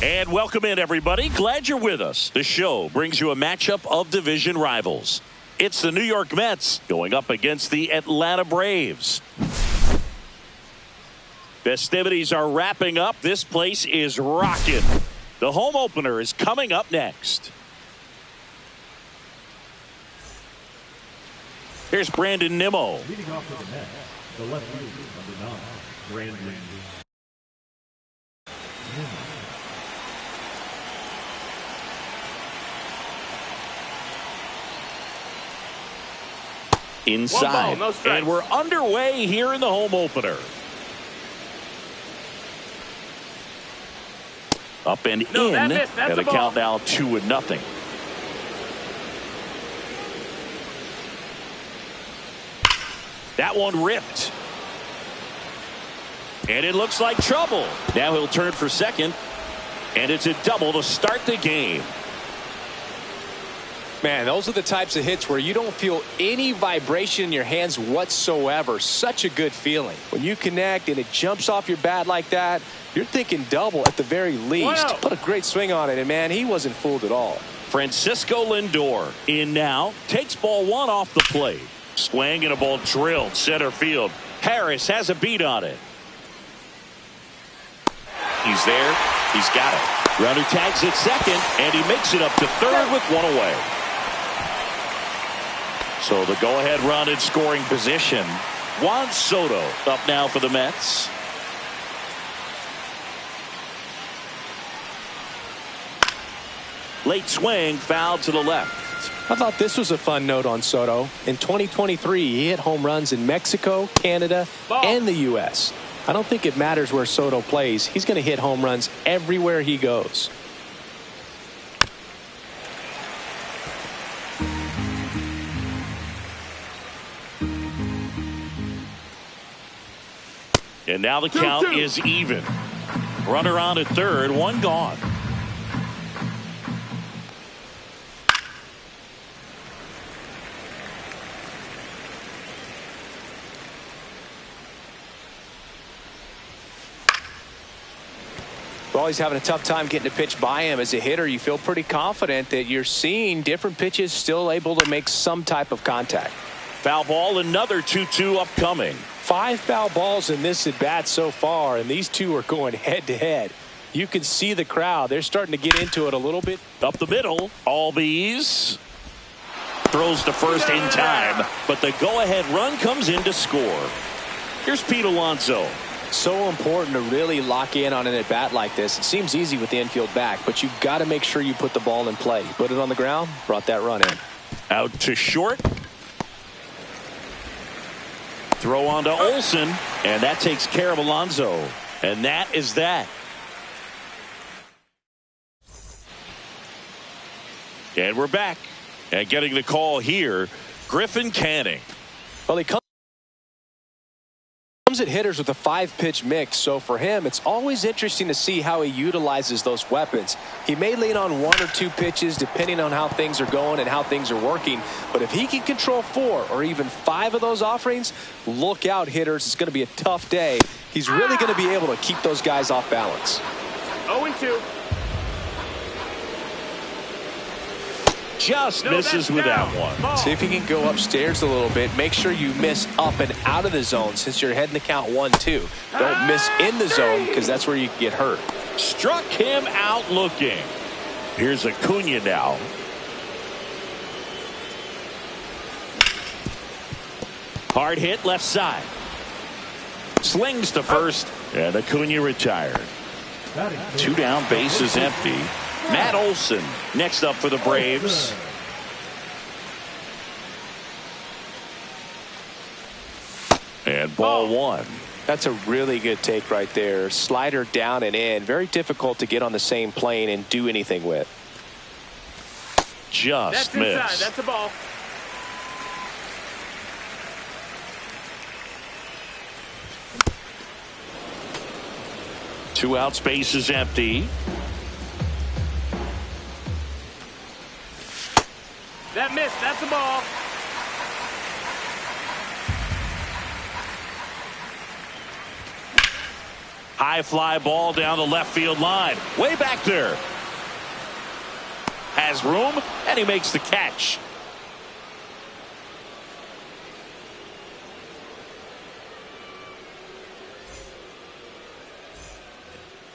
And welcome in, everybody. Glad you're with us. The show brings you a matchup of division rivals. It's the New York Mets going up against the Atlanta Braves. Festivities are wrapping up. This place is rocking. The home opener is coming up next. Here's Brandon Nimmo. Leading off for the Mets, the left fielder, number 9, Brandon Nimmo. Inside, and we're underway here in the home opener. Up and in, and the count now 2-0. That one ripped. And it looks like trouble. Now he'll turn for second, and it's a double to start the game. Man, those are the types of hits where you don't feel any vibration in your hands whatsoever. Such a good feeling. When you connect and it jumps off your bat like that, you're thinking double at the very least. Put a great swing on it, and man, he wasn't fooled at all. Francisco Lindor in now. Takes ball one off the plate. Swing and a ball drilled center field. Harris has a beat on it. He's there. He's got it. Runner tags at second, and he makes it up to third with one away. So the go-ahead run in scoring position. Juan Soto up now for the Mets. Late swing, foul to the left. I thought this was a fun note on Soto. In 2023, he hit home runs in Mexico, Canada, and the U.S. I don't think it matters where Soto plays. He's going to hit home runs everywhere he goes. And now the count is even. Runner on at third, one gone. Well, he's having a tough time getting a pitch by him. As a hitter, you feel pretty confident that you're seeing different pitches still able to make some type of contact. Foul ball, another 2-2 upcoming. 5 foul balls in this at bat so far, and these two are going head to head. You can see the crowd. They're starting to get into it a little bit. Up the middle, Albies throws to first in time, but the go-ahead run comes in to score. Here's Pete Alonso. So important to really lock in on an at bat like this. It seems easy with the infield back, but you've got to make sure you put the ball in play. Put it on the ground, brought that run in. Out to short. Throw on to Olsen, and that takes care of Alonso. And that is that. And we're back. And getting the call here, Griffin Canning. Well, he comes at hitters with a 5-pitch mix, so for him it's always interesting to see how he utilizes those weapons. He may lean on 1 or 2 pitches depending on how things are going and how things are working, but if he can control 4 or even 5 of those offerings, look out, hitters. It's going to be a tough day. He's really going to be able to keep those guys off balance. 0-2. Just misses with that one. See if you can go upstairs a little bit. Make sure you miss up and out of the zone since you're heading to count 1-2. Don't miss in the zone because that's where you can get hurt. Struck him out looking. Here's Acuna now. Hard hit left side. Slings to first, and Acuna retired. 2 down, base is empty. Matt Olson next up for the Braves. And ball 1. That's a really good take right there. Slider down and in. Very difficult to get on the same plane and do anything with. Just missed. Inside. That's a ball. Two out, space is empty. That missed. That's a ball. High fly ball down the left field line. Way back there. Has room, and he makes the catch.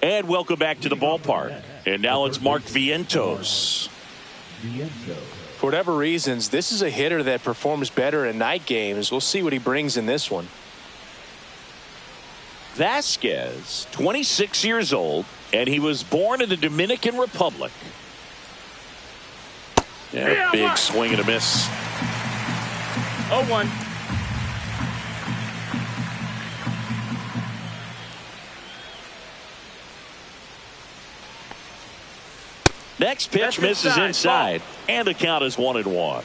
And welcome back to the ballpark. And now it's Mark Vientos. For whatever reasons, this is a hitter that performs better in night games. We'll see what he brings in this one. Vasquez, 26 years old, and he was born in the Dominican Republic. Yeah, big swing and a miss. 0-1. Next pitch That's misses inside, ball. and the count is 1-1.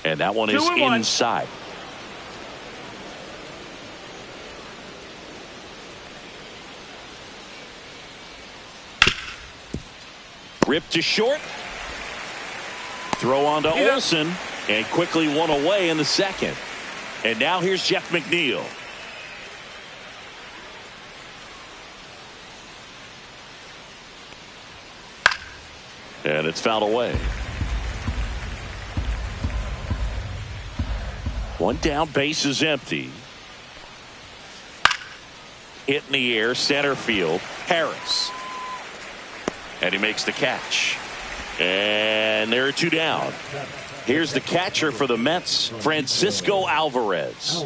And that one is 2-1. inside. Ripped to short. Throw on to Olsen, and quickly one away in the second. And now here's Jeff McNeil. And it's fouled away. One down, base is empty. Hit in the air, center field, Harris. And he makes the catch. And there are two down. Here's the catcher for the Mets, Francisco Alvarez.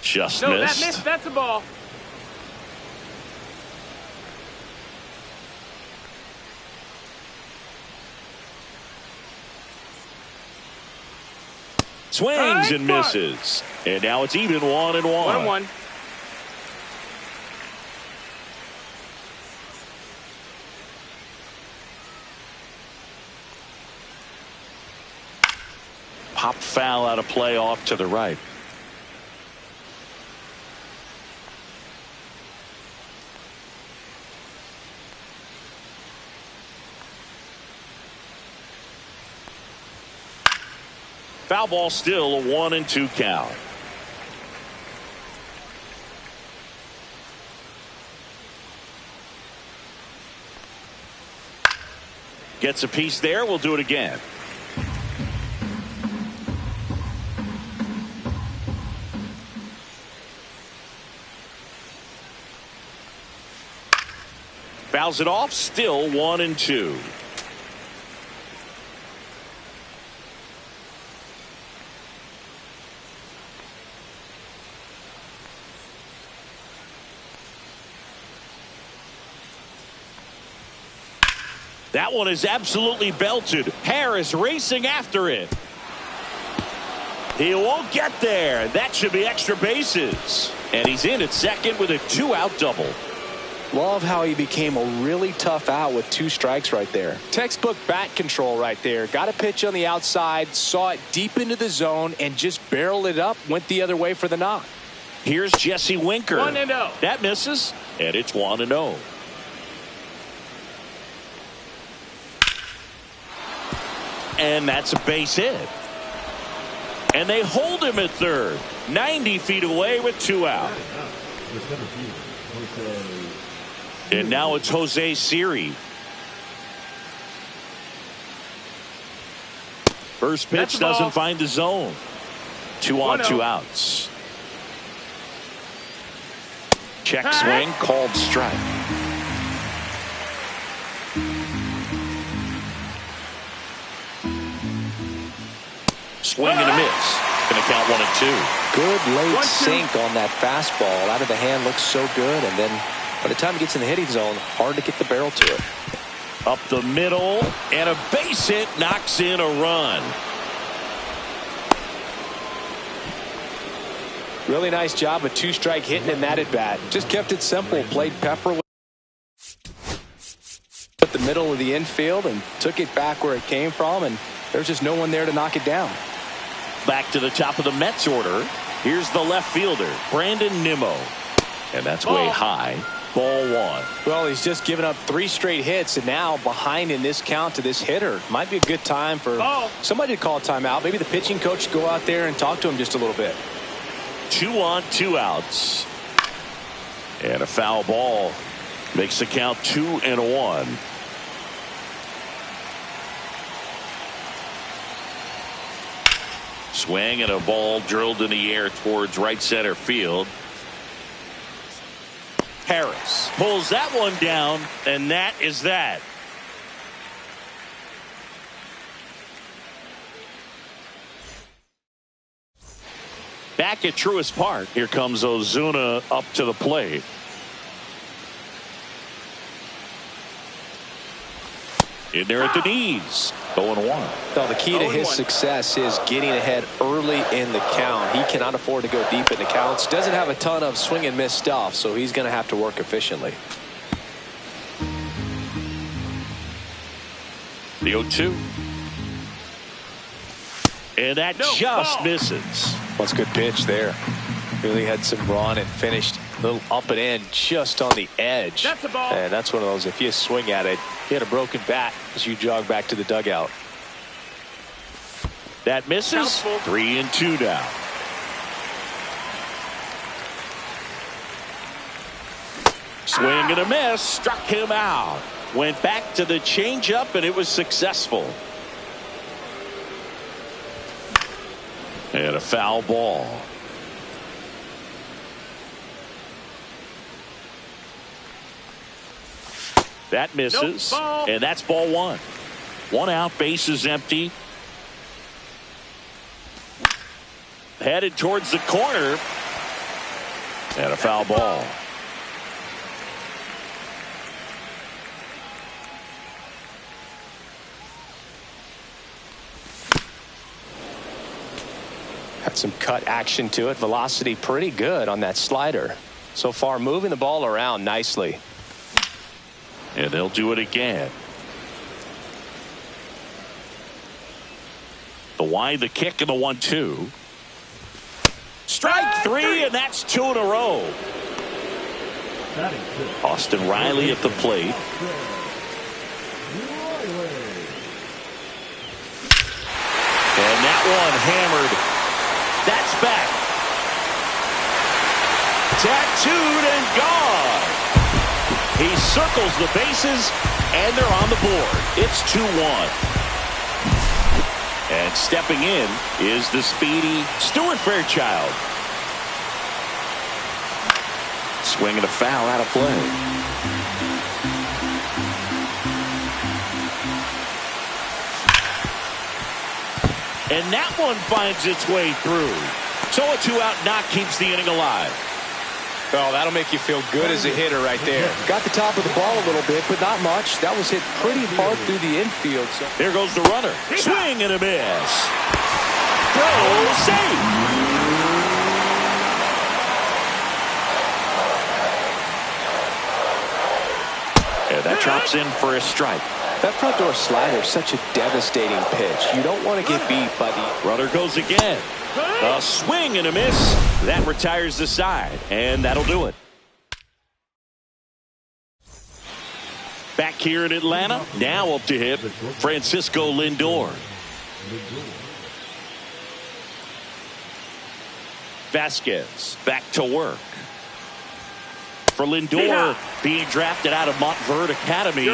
Just No, missed. that missed. That's a ball. Swings and misses. And now it's even 1-1. 1-1. Pop foul out of play off to the right. Foul ball, still a 1-2 count. Gets a piece there. We'll do it again. Fouls it off. Still 1-2. That one is absolutely belted. Harris racing after it. He won't get there. That should be extra bases. And he's in at second with a 2-out double. Love how he became a really tough out with 2 strikes right there. Textbook bat control right there. Got a pitch on the outside, saw it deep into the zone, and just barreled it up, went the other way for the knock. Here's Jesse Winker. 1-0. That misses, and it's 1-0. And that's a base hit. And they hold him at third. 90 feet away with 2 out. And now it's Jose Siri. First pitch doesn't find the zone. 2 on, 2 outs. Check swing, called strike. Swing and a miss. Going to count 1-2. Good late sink on that fastball. Out of the hand, looks so good. And then by the time it gets in the hitting zone, hard to get the barrel to it. Up the middle, and a base hit knocks in a run. Really nice job of 2-strike hitting in that at bat. Just kept it simple. Played pepper with the middle of the infield and took it back where it came from. And there's just no one there to knock it down. Back to the top of the Mets order. Here's the left fielder, Brandon Nimmo. And that's way high. Ball one. Well, he's just given up 3 straight hits, and now behind in this count to this hitter. Might be a good time for somebody to call a timeout. Maybe the pitching coach go out there and talk to him just a little bit. 2 on, 2 outs. And a foul ball makes the count 2-1. Swing and a ball drilled in the air towards right center field. Harris pulls that one down, and that is that. Back at Truist Park, here comes Ozuna up to the plate. In there at the knees. 0-1. Well, the key to his success is getting ahead early in the count. He cannot afford to go deep in the counts. Doesn't have a ton of swing and miss stuff, so he's going to have to work efficiently. The 0-2. And that just misses. That's a good pitch there. Really had some run and finished a little up and in just on the edge. That's a ball. And that's one of those, if you swing at it, you had a broken bat as you jog back to the dugout. That misses. 3-2 now. Swing and a miss. Struck him out. Went back to the changeup, and it was successful. And a foul ball. That misses. Nope, and that's ball one. 1 out, bases empty. Headed towards the corner. And a foul ball. Had some cut action to it. Velocity pretty good on that slider. So far moving the ball around nicely. And they'll do it again. The wide, the kick, and the 1-2. Strike 3, and that's 2 in a row. Austin Riley at the plate. And that one hammered. That's back. Tattooed and gone. He circles the bases, and they're on the board. It's 2-1. And stepping in is the speedy Stuart Fairchild. Swinging a foul out of play. And that one finds its way through. So a 2-out knock keeps the inning alive. Oh, that'll make you feel good as a hitter right there. Got the top of the ball a little bit, but not much. That was hit pretty hard through the infield. So. There goes the runner. Swing and a miss. Throw safe. And that drops in for a strike. That front door slider is such a devastating pitch. You don't want to get beat by the... Runner goes again. A swing and a miss. That retires the side, and that'll do it. Back here in Atlanta, now up to hit Francisco Lindor. Vasquez back to work. For Lindor, being drafted out of Montverde Academy,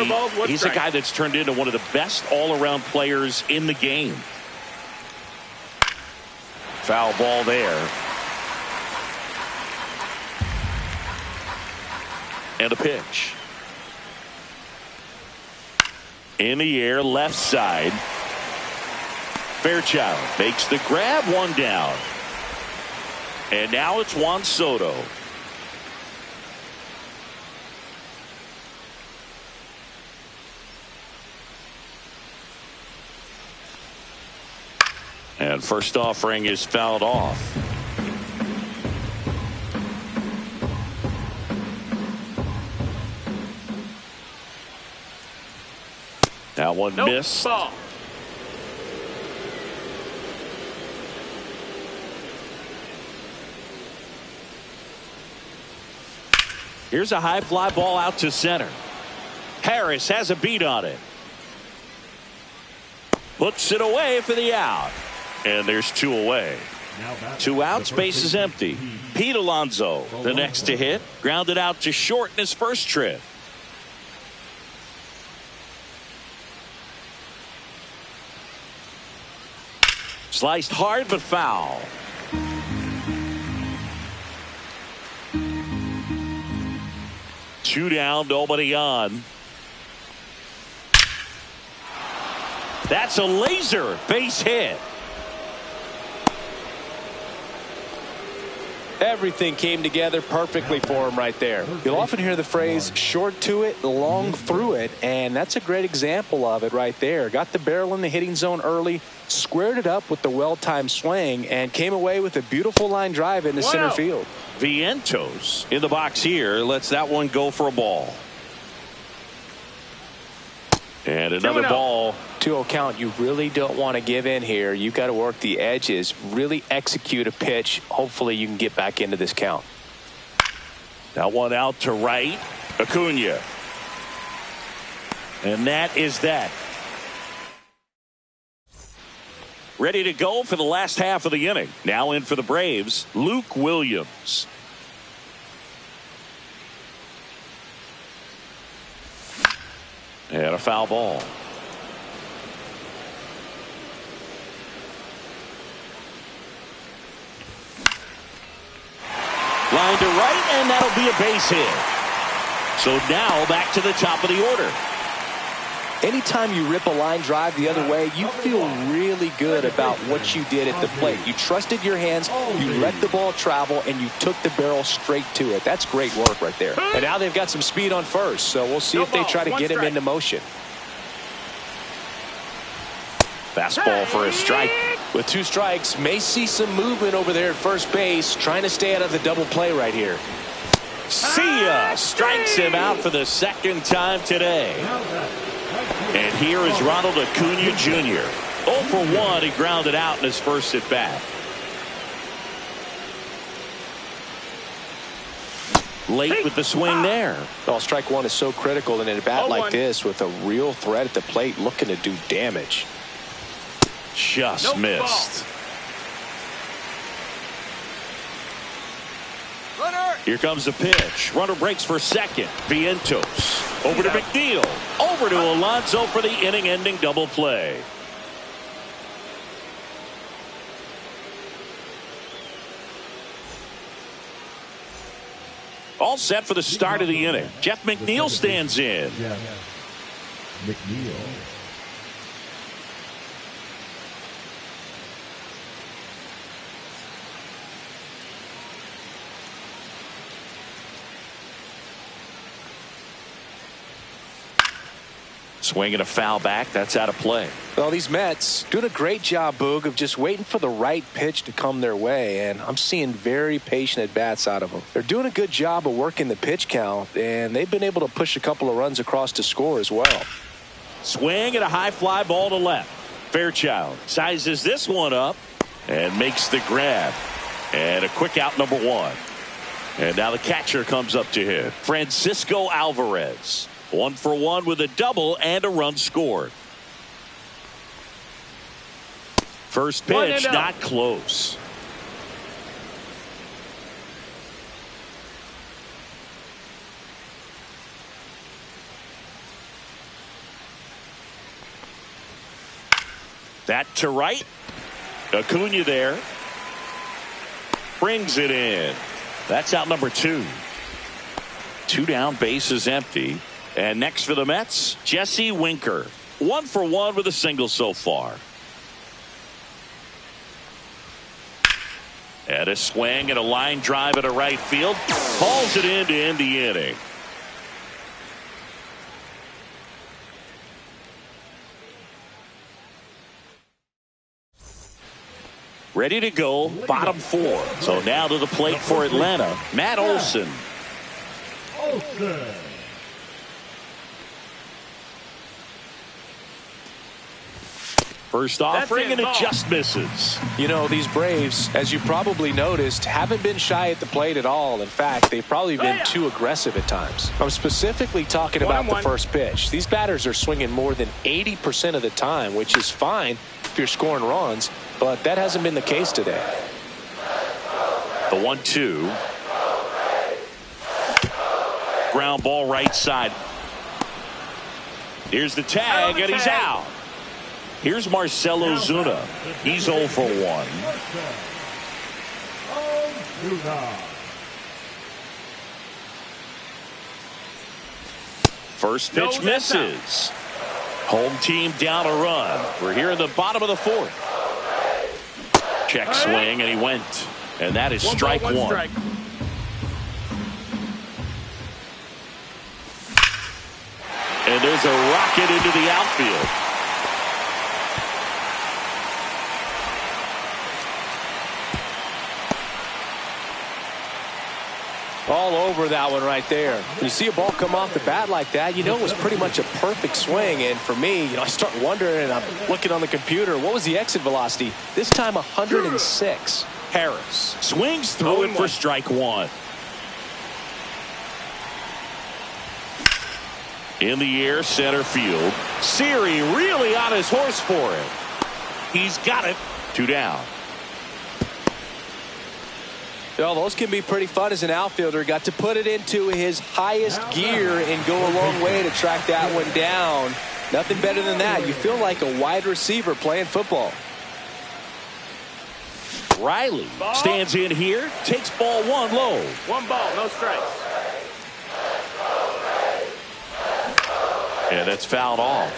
he's a guy that's turned into one of the best all-around players in the game. Foul ball there. And a pitch. In the air, left side. Fairchild makes the grab, 1 down. And now it's Juan Soto. And first offering is fouled off. That one missed. Ball. Here's a high fly ball out to center. Harris has a beat on it. Puts it away for the out. And there's 2 away. 2 outs, base is empty. Pete Alonso, the next to hit, grounded out to short in his first trip. Sliced hard but foul. Two down, nobody on. That's a laser base hit. Everything came together perfectly for him right there. You'll often hear the phrase short to it, long through it, and that's a great example of it right there. Got the barrel in the hitting zone early, squared it up with the well-timed swing, and came away with a beautiful line drive into center field. Vientos in the box here lets that one go for a ball. And another ball. 2-0 count. You really don't want to give in here. You've got to work the edges, really execute a pitch. Hopefully you can get back into this count. That one out to right. Acuna. And that is that. Ready to go for the last half of the inning. Now in for the Braves, Luke Williams. And a foul ball. Line to right, and that'll be a base hit. So now back to the top of the order. Anytime you rip a line drive the other way, you feel really good about what you did at the plate. You trusted your hands, you let the ball travel, and you took the barrel straight to it. That's great work right there. And now they've got some speed on first, so we'll see if they try to get him into motion. Fastball for a strike. With 2 strikes, may see some movement over there at first base, trying to stay out of the double play right here. See ya! Strikes him out for the second time today. And here is Ronald Acuna Jr. 0 for 1. He grounded out in his first at bat. Late with the swing there. Well, strike one is so critical in a bat like this with a real threat at the plate looking to do damage. Just missed. Here comes the pitch. Runner breaks for second. Vientos. Over to McNeil. Over to Alonso for the inning-ending double play. All set for the start of the inning. Jeff McNeil stands in. McNeil. Swinging a foul back. That's out of play. Well, these Mets doing a great job, Boog, of just waiting for the right pitch to come their way, and I'm seeing very patient at-bats out of them. They're doing a good job of working the pitch count, and they've been able to push a couple of runs across to score as well. Swing and a high fly ball to left. Fairchild sizes this one up and makes the grab. And a quick out, number 1. And now the catcher comes up to hit. Francisco Alvarez. 1 for 1 with a double and a run scored. First pitch, not close. That to right. Acuna there. Brings it in. That's out number 2. 2 down, base is empty. And next for the Mets, Jesse Winker. 1 for 1 with a single so far. And a swing and a line drive at a right field. Hauls it in to end the inning. Ready to go, bottom 4. So now to the plate for Atlanta, Matt Olson. First offering, and it just misses. You know, these Braves, as you probably noticed, haven't been shy at the plate at all. In fact, they've probably been too aggressive at times. I'm specifically talking about the first pitch. These batters are swinging more than 80% of the time, which is fine if you're scoring runs, but that hasn't been the case today. The 1-2. Ground ball right side. Here's the tag, and he's out. Here's Marcell Ozuna. He's 0 for 1. First pitch misses. Home team down a run. We're here in the bottom of the 4th. Check swing, and he went. And that is strike one. Strike. And there's a rocket into the outfield. All over that one right there. When you see a ball come off the bat like that, you know it was pretty much a perfect swing. And for me, I start wondering, and I'm looking on the computer, what was the exit velocity? This time 106. Harris swings through it for strike one. In the air, center field. Siri really on his horse for it. He's got it. 2 down. Well, those can be pretty fun as an outfielder. Got to put it into his highest gear and go a long way to track that one down. Nothing better than that. You feel like a wide receiver playing football. Riley stands in here, takes ball 1 low. 1 ball, no strikes. And that's fouled off.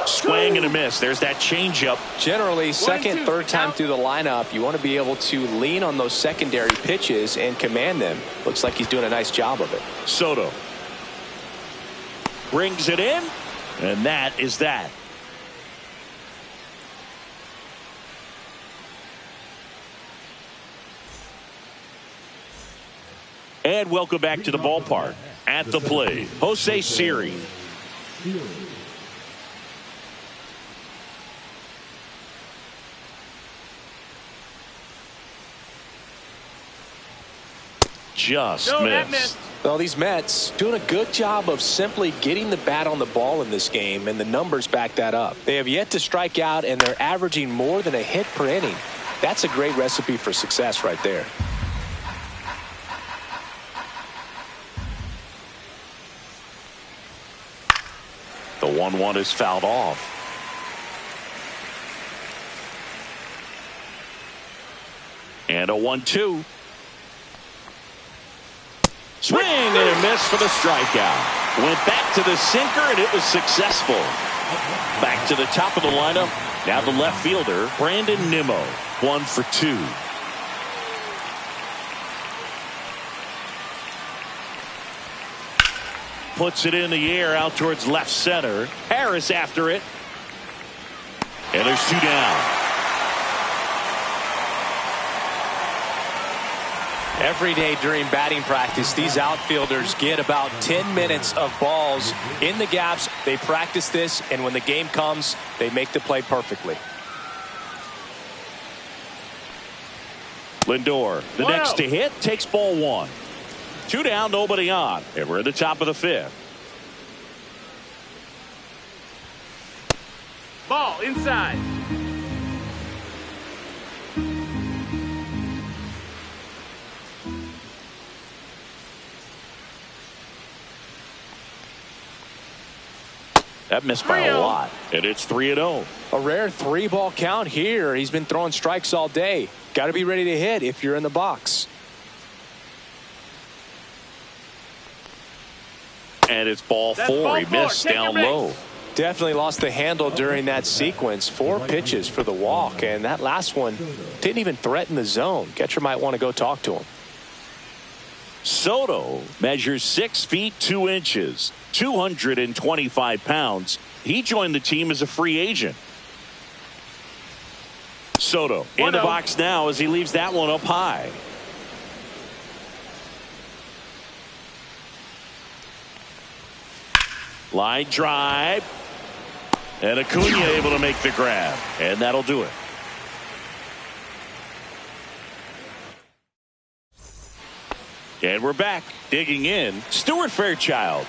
Swing and a miss. There's that changeup. Generally, second, third time through the lineup, you want to be able to lean on those secondary pitches and command them. Looks like he's doing a nice job of it. Soto brings it in, and that is that. And welcome back to the ballpark. At the plate, Jose Siri. Just missed. Well, these Mets doing a good job of simply getting the bat on the ball in this game, and the numbers back that up. They have yet to strike out, and they're averaging more than a hit per inning. That's a great recipe for success right there. The 1-1 is fouled off. And a 1-2. Swing and a miss for the strikeout. Went back to the sinker, and it was successful. Back to the top of the lineup. Now the left fielder, Brandon Nimmo. 1 for 2. Puts it in the air out towards left center. Harris after it. And there's 2 down. Every day during batting practice, these outfielders get about 10 minutes of balls in the gaps. They practice this, and when the game comes, they make the play perfectly. Lindor, the next to hit, takes ball 1. 2 down, nobody on. And we're at the top of the 5th. Ball inside. That missed by a lot. And it's 3-0. A rare 3-ball count here. He's been throwing strikes all day. Got to be ready to hit if you're in the box. And it's ball 4. He missed down low. Definitely lost the handle during that sequence. 4 pitches for the walk, and that last one didn't even threaten the zone. Catcher might want to go talk to him. Soto measures 6 feet 2 inches, 225 pounds. He joined the team as a free agent. Soto in the box now as he leaves that one up high. Line drive. And Acuna able to make the grab. And that'll do it. And we're back. Digging in, Stuart Fairchild.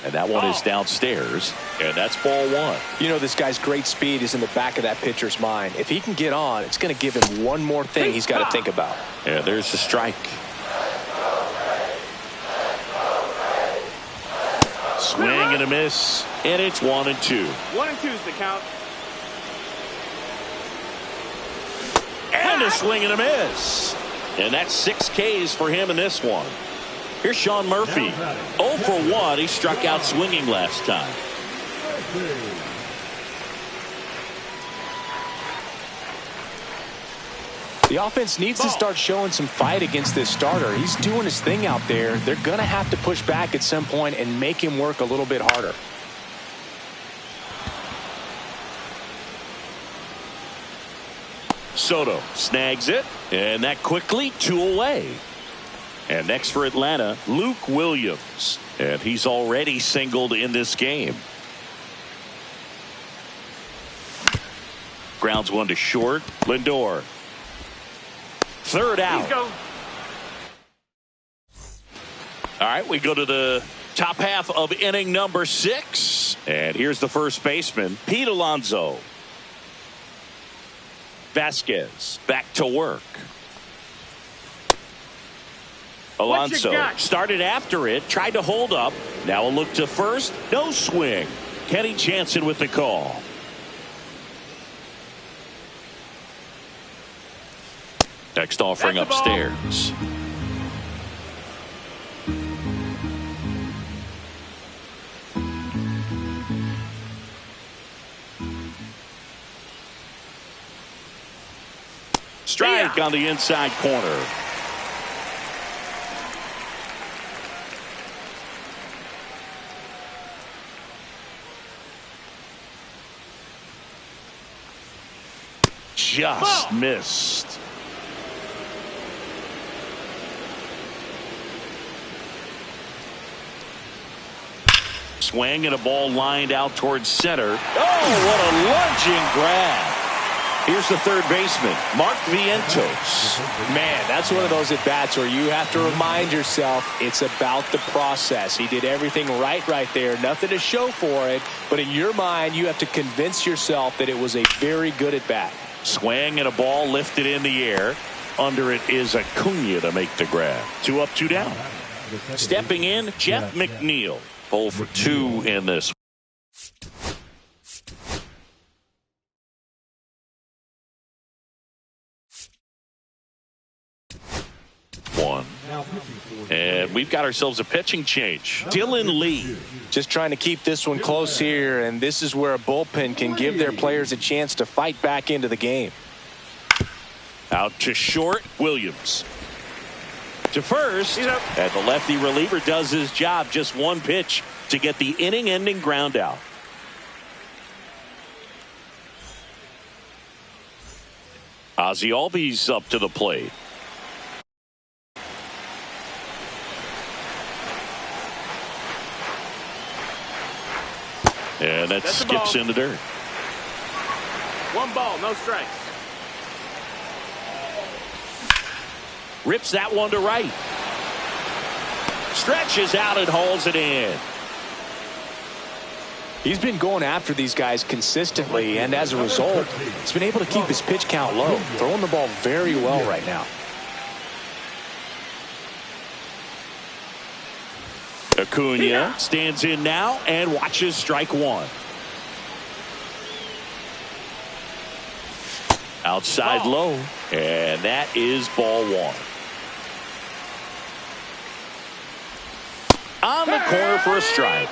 And that one is downstairs, and that's ball one. You know, this guy's great speed is in the back of that pitcher's mind. If he can get on, it's going to give him one more thing he's got to think about. And there's the strike. Swing and a miss, and it's 1-2. 1-2 is the count. And a swing and a miss. And that's 6 Ks for him in this one. Here's Sean Murphy. 0 for 1. He struck out swinging last time. The offense needs to start showing some fight against this starter. He's doing his thing out there. They're going to have to push back at some point and make him work a little bit harder. Soto snags it, and that quickly 2 away. And next for Atlanta, Luke Williams. And he's already singled in this game. Grounds one to short. Lindor. Third out. All right, we go to the top half of inning number 6. And here's the first baseman, Pete Alonso. Vasquez back to work. Alonso started after it, tried to hold up. Now a look to first. No swing. Kenny Jansen with the call. Next offering upstairs. Strike on the inside corner. Just missed. Swing and a ball lined out towards center. Oh, what a lunging grab. Here's the third baseman, Mark Vientos. Man, that's one of those at-bats where you have to remind yourself it's about the process. He did everything right there. Nothing to show for it. But in your mind, you have to convince yourself that it was a very good at-bat. Swing and a ball lifted in the air. Under it is Acuna to make the grab. 2 up, 2 down. Stepping in, Jeff McNeil. 0 for 2 in this. One. And we've got ourselves a pitching change. Dylan Lee. Just trying to keep this one close here, and this is where a bullpen can give their players a chance to fight back into the game. Out to short, Williams. To first, and the lefty reliever does his job. Just one pitch to get the inning-ending ground out. Ozzie Albies up to the plate. And that skips in the dirt. 1 ball, no strikes. Rips that one to right. Stretches out and hauls it in. He's been going after these guys consistently, and as a result, he's been able to keep his pitch count low. Throwing the ball very well right now. Acuna stands in now and watches strike one. Outside low, and that is ball one. On the corner for a strike.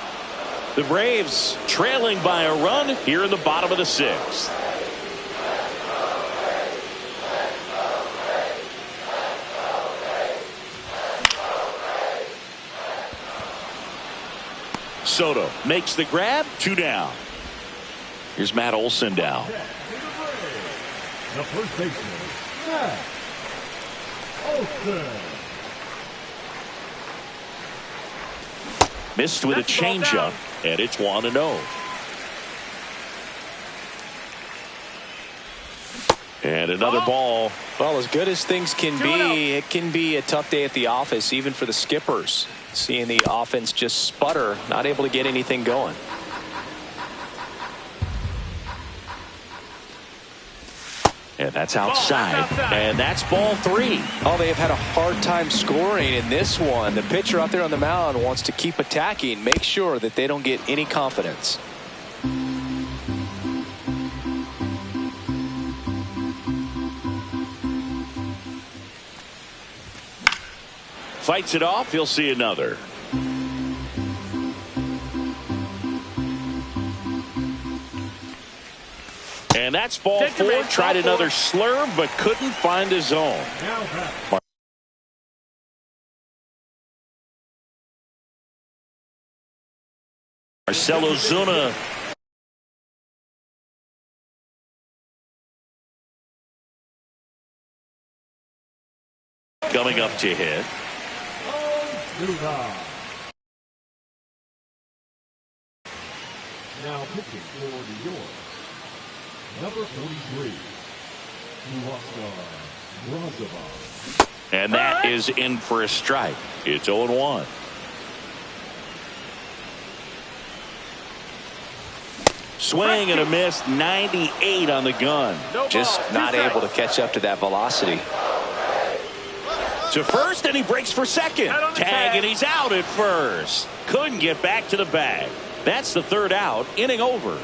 The Braves trailing by a run here in the bottom of the 6th. Soto makes the grab, 2 down. Here's Matt Olson down. The first baseman, Matt Olson. Missed with a changeup, and it's 1-0. And another ball. Well, as good as things can be, it can be a tough day at the office, even for the skippers. Seeing the offense just sputter, not able to get anything going. And that's outside. And that's ball 3. Oh, they have had a hard time scoring in this one. The pitcher out there on the mound wants to keep attacking, make sure that they don't get any confidence. Fights it off. He'll see another. And that's ball 4. Tried another slurve, but couldn't find his zone. Marcell Ozuna coming up to hit. Now pitching for New York, number 43, Huascar Brazival. And that is in for a strike. It's 0-1. Swing and a miss, 98 on the gun. Just not able to catch up to that velocity. To first, and he breaks for second. Tag, and he's out at first. Couldn't get back to the bag. That's the third out. Inning over.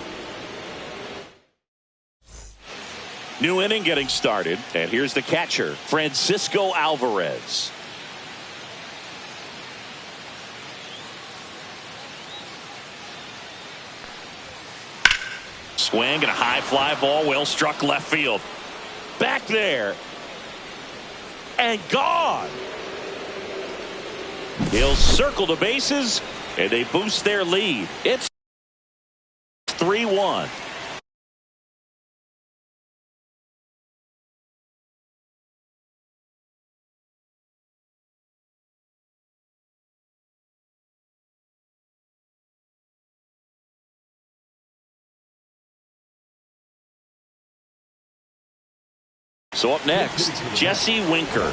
New inning getting started. And here's the catcher, Francisco Alvarez. Swing and a high fly ball, well struck left field. Back there. And gone. He'll circle the bases, and they boost their lead. It's 3-1. So up next, Jesse Winker.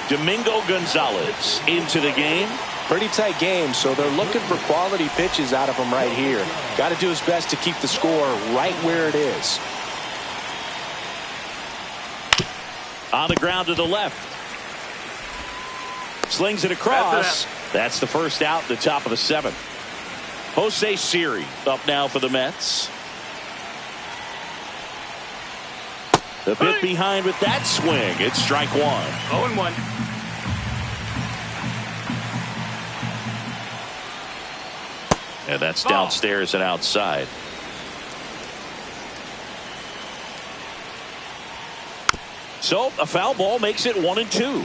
Domingo Gonzalez into the game. Pretty tight game, so they're looking for quality pitches out of him right here. Got to do his best to keep the score right where it is. On the ground to the left. Slings it across. That's the first out at the top of the 7th. Jose Siri up now for the Mets. The bit behind with that swing. It's strike 1. 0-1. And that's downstairs and outside. So a foul ball makes it 1-2.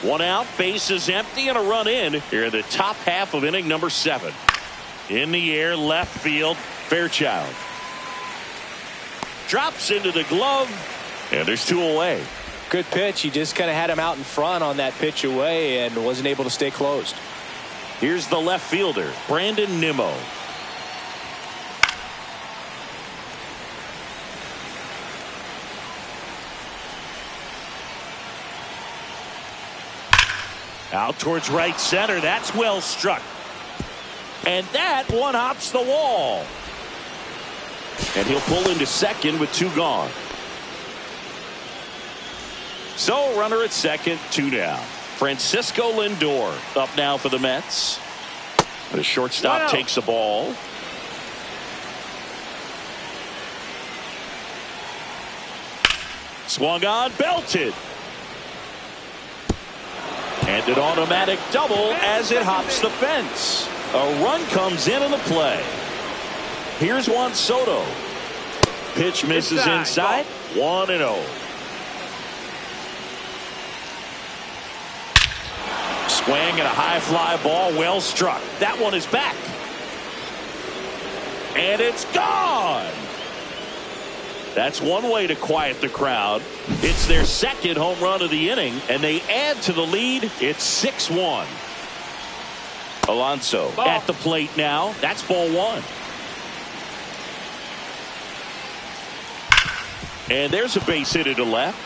1 out, bases empty, and a run in here in the top half of inning number 7. In the air, left field, Fairchild. Drops into the glove, and there's 2 away. Good pitch. He just kind of had him out in front on that pitch away and wasn't able to stay closed. Here's the left fielder, Brandon Nimmo. Out towards right center. That's well struck. And that one hops the wall. And he'll pull into second with 2 gone. So runner at second, 2 down. Francisco Lindor up now for the Mets. The shortstop takes the ball. Swung on, belted. And an automatic double as it hops the fence. A run comes in on the play. Here's Juan Soto. Pitch misses inside. 1-0. Swing and a high fly ball, well struck. That one is back. And it's gone. That's one way to quiet the crowd. It's their second home run of the inning, and they add to the lead. It's 6-1. Alonso at the plate now. That's ball one. And there's a base hit to left.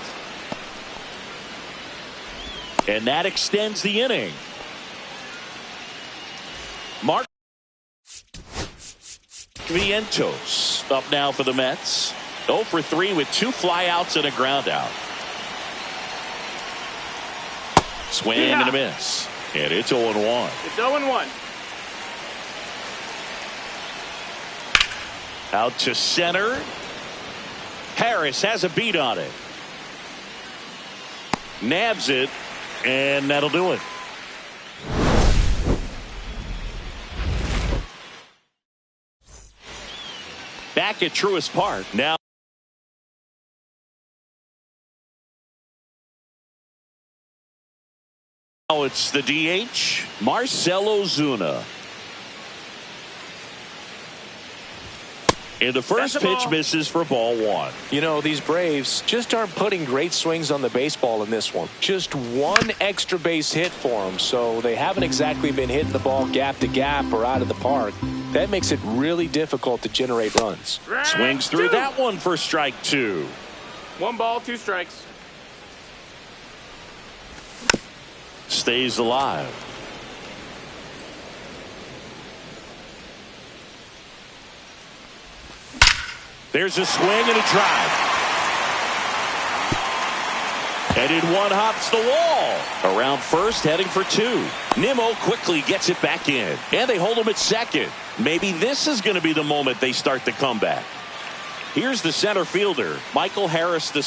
And that extends the inning. Mark Vientos up now for the Mets. 0 for 3 with 2 flyouts and a ground out. Swing and a miss. And it's 0-1. It's 0-1. Out to center. Harris has a beat on it. Nabs it. And that'll do it. Back at Truist Park. Now it's the DH, Marcell Ozuna. And the first pitch misses for ball one. You know, these Braves just aren't putting great swings on the baseball in this one. Just one extra base hit for them, so they haven't exactly been hitting the ball gap to gap or out of the park. That makes it really difficult to generate runs. Swings through that one for strike 2. 1 ball, 2 strikes. Stays alive. There's a swing and a drive. Headed one hops the wall. Around first, heading for 2. Nimmo quickly gets it back in. And they hold him at second. Maybe this is going to be the moment they start the comeback. Here's the center fielder, Michael Harris II.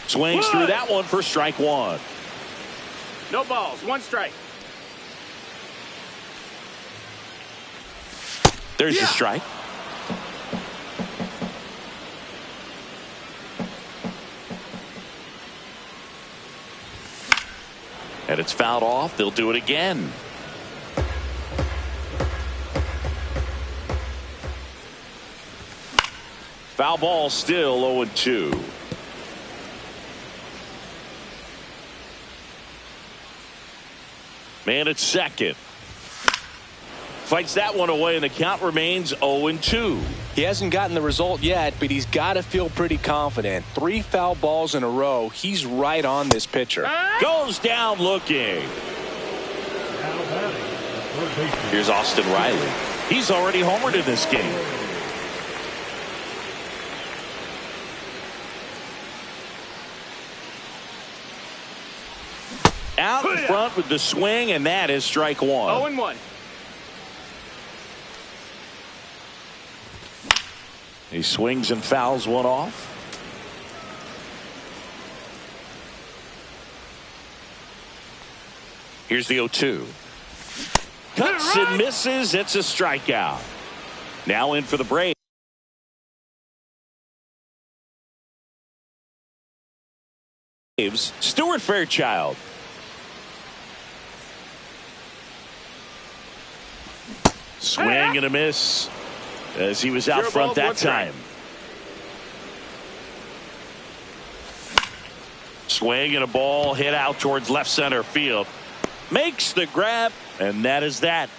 Swings through that one for strike 1. No balls, 1 strike. There's the strike. And it's fouled off. They'll do it again. Foul ball still 0-2. Man at second. Fights that one away, and the count remains 0-2. He hasn't gotten the result yet, but he's got to feel pretty confident. 3 foul balls in a row. He's right on this pitcher. Goes down looking. Now batting, third baseman. Here's Austin Riley. He's already homered in this game. Out in front with the swing, and that is strike 1. 0-1. He swings and fouls one off. Here's the 0-2. Cuts and misses. It's a strikeout. Now in for the Braves. Stuart Fairchild. Swing and a miss as he was out front that time. Swing and a ball hit out towards left center field. Makes the grab, and that is that.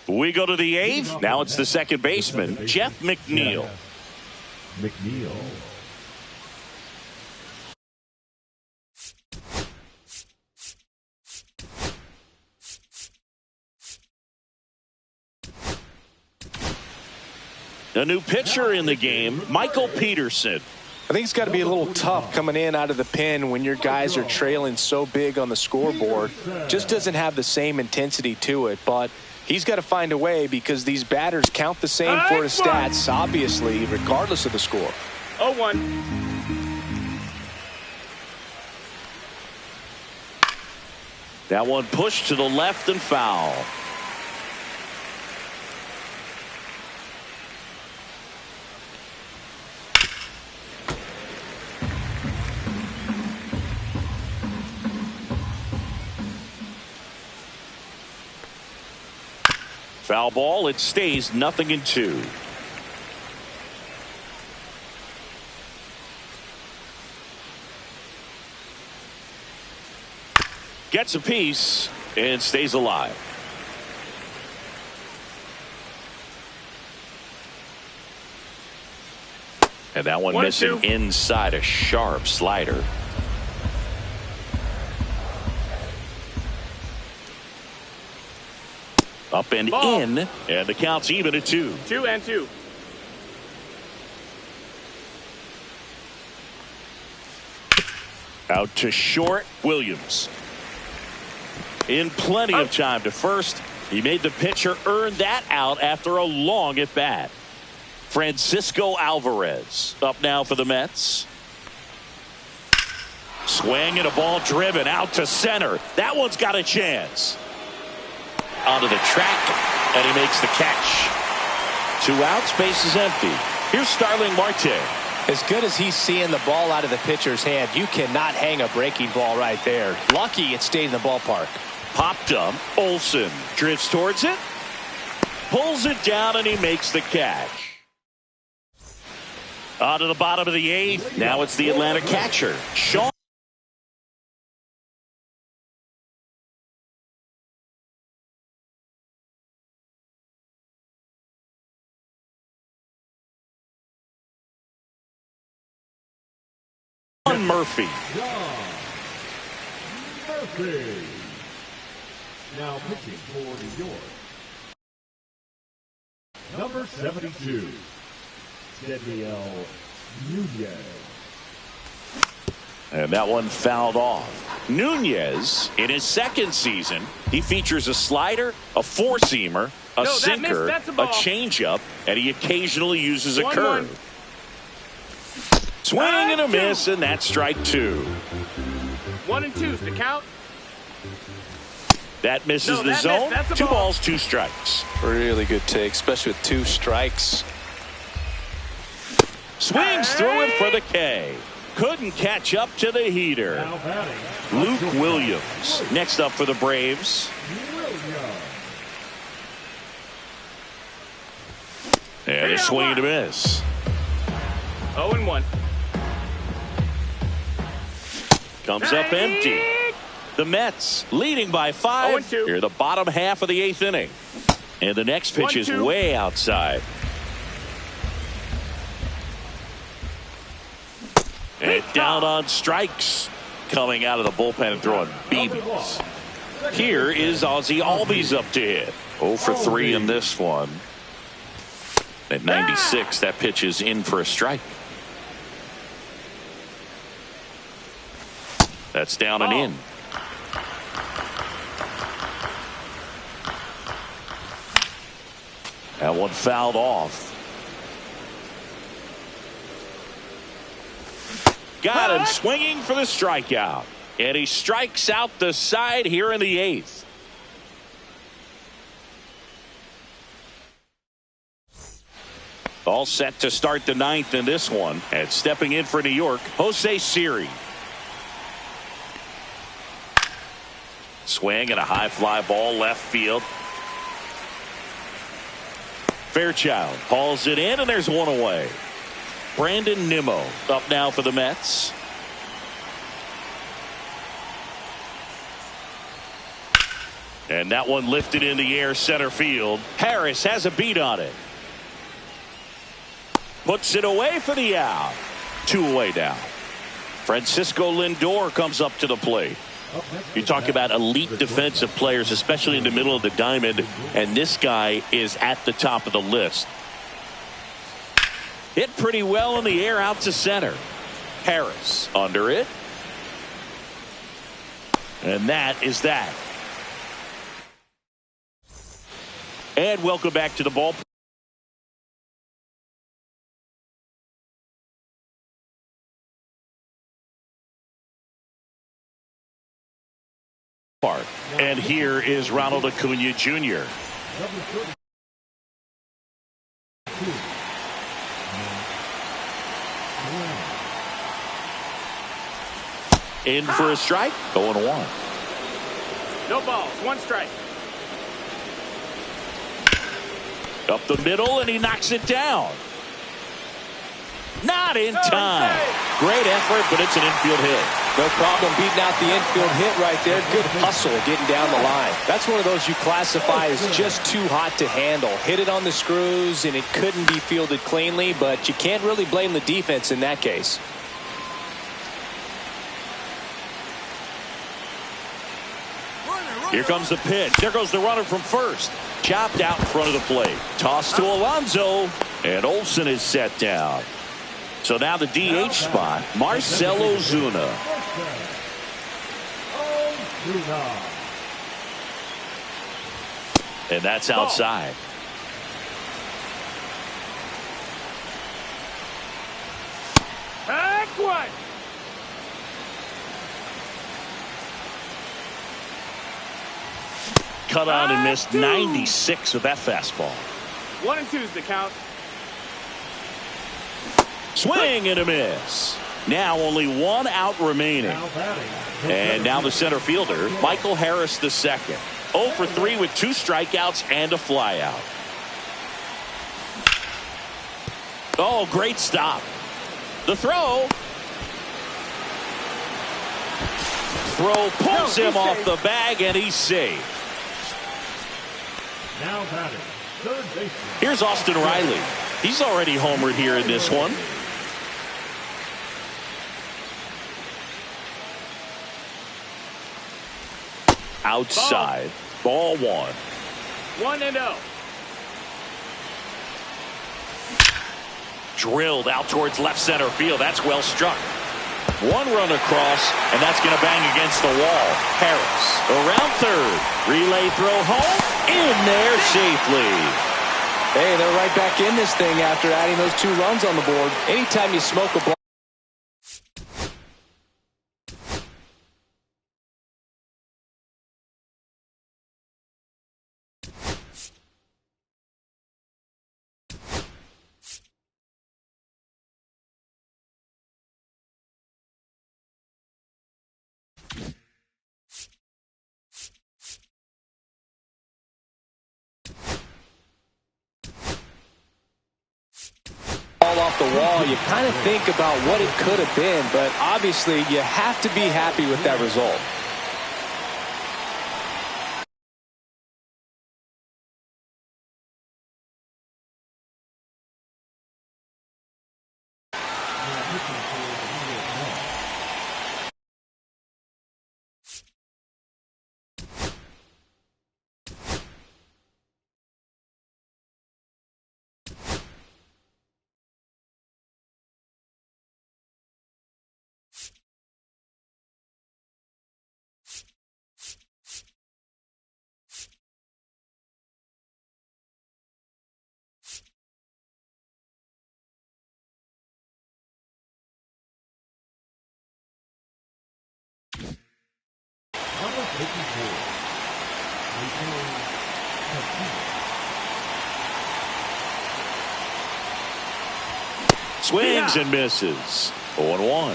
We go to the 8th. Now it's the second baseman, Jeff McNeil. McNeil. A new pitcher in the game, Michael Peterson. I think it's got to be a little tough coming in out of the pen when your guys are trailing so big on the scoreboard. Just doesn't have the same intensity to it, but He's got to find a way because these batters count the same for his stats, obviously, regardless of the score. 0-1. That one pushed to the left and foul. Foul ball. It stays 0-2. Gets a piece and stays alive. And that one missing inside, a sharp slider. Up and in, and the count's even at 2. 2-2. Out to short, Williams. In plenty of time to first. He made the pitcher earn that out after a long at bat. Francisco Alvarez up now for the Mets. Swing and a ball driven out to center. That one's got a chance. Onto the track, and he makes the catch. 2 outs, base is empty. Here's Starling Marte. As good as he's seeing the ball out of the pitcher's hand, you cannot hang a breaking ball right there. Lucky it stayed in the ballpark. Popped up. Olson drifts towards it. Pulls it down, and he makes the catch. On to the bottom of the 8th. Now it's the Atlanta catcher, Sean Murphy. John Murphy. Now pitching for New York. Number 72, Cedriel Nunez. And that one fouled off. Nunez, in his second season, he features a slider, a four-seamer, a sinker, a changeup, and he occasionally uses a curve. Swing and a miss, and that's strike 2. 1-2's the count. That misses the zone. 2 balls, 2 strikes. Really good take, especially with 2 strikes. Swings through it for the K. Couldn't catch up to the heater. Luke Williams next up for the Braves. And a swing and a miss. 0-1. Comes up empty. The Mets leading by 5 here the bottom half of the 8th inning. And the next pitch is way outside. And down on strikes. Coming out of the bullpen and throwing BBs. Here is Ozzie Albies up to hit. 0 for 3 in this one. At 96, that pitch is in for a strike. That's down and in. That one fouled off. Got him swinging for the strikeout. And he strikes out the side here in the 8th. All set to start the 9th in this one. And stepping in for New York, Jose Siri. Swing and a high fly ball left field. Fairchild hauls it in, and there's one away. Brandon Nimmo up now for the Mets. And that one lifted in the air center field. Harris has a beat on it. Puts it away for the out. 2 away now. Francisco Lindor comes up to the plate. You talk about elite defensive players, especially in the middle of the diamond, and this guy is at the top of the list. Hit pretty well in the air out to center. Harris under it. And that is that. And welcome back to the ball park. And here is Ronald Acuna Jr. In for a strike. 0-1. No balls. 1 strike. Up the middle, and he knocks it down. Not in time. Great effort, but it's an infield hit. No problem beating out the infield hit right there. Good hustle getting down the line. That's one of those you classify as just too hot to handle. Hit it on the screws, and it couldn't be fielded cleanly, but you can't really blame the defense in that case. Here comes the pitch. There goes the runner from first. Chopped out in front of the plate. Toss to Alonso. And Olsen is set down. So now the DH spot, Marcell Ozuna. And that's outside. Heck what? Cut on and missed 96 of that fastball. 1 and 2 is the count. Swing and a miss. Now only 1 out remaining. And now the center fielder, Michael Harris II. 0 for 3 with 2 strikeouts and a flyout. Oh, great stop. The throw. Pulls him off the bag, and he's safe. Now batting, third baseman. Here's Austin Riley. He's already homered here in this one. Outside. Ball 1. 1-0. Drilled out towards left center field. That's well struck. 1 run across, and that's going to bang against the wall. Harris around third. Relay throw home. In there safely. Hey, they're right back in this thing after adding those 2 runs on the board. Anytime you smoke a ball. Off the wall, you kind of think about what it could have been, but obviously you have to be happy with that result. Number 54. Swings and misses. 0-1.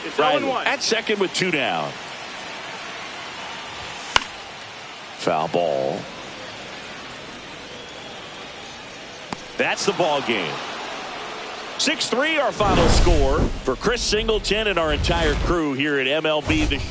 It's Riley 0-1. at second with 2 down. Foul ball. That's the ball game. 6-3 our final score for Chris Singleton and our entire crew here at MLB.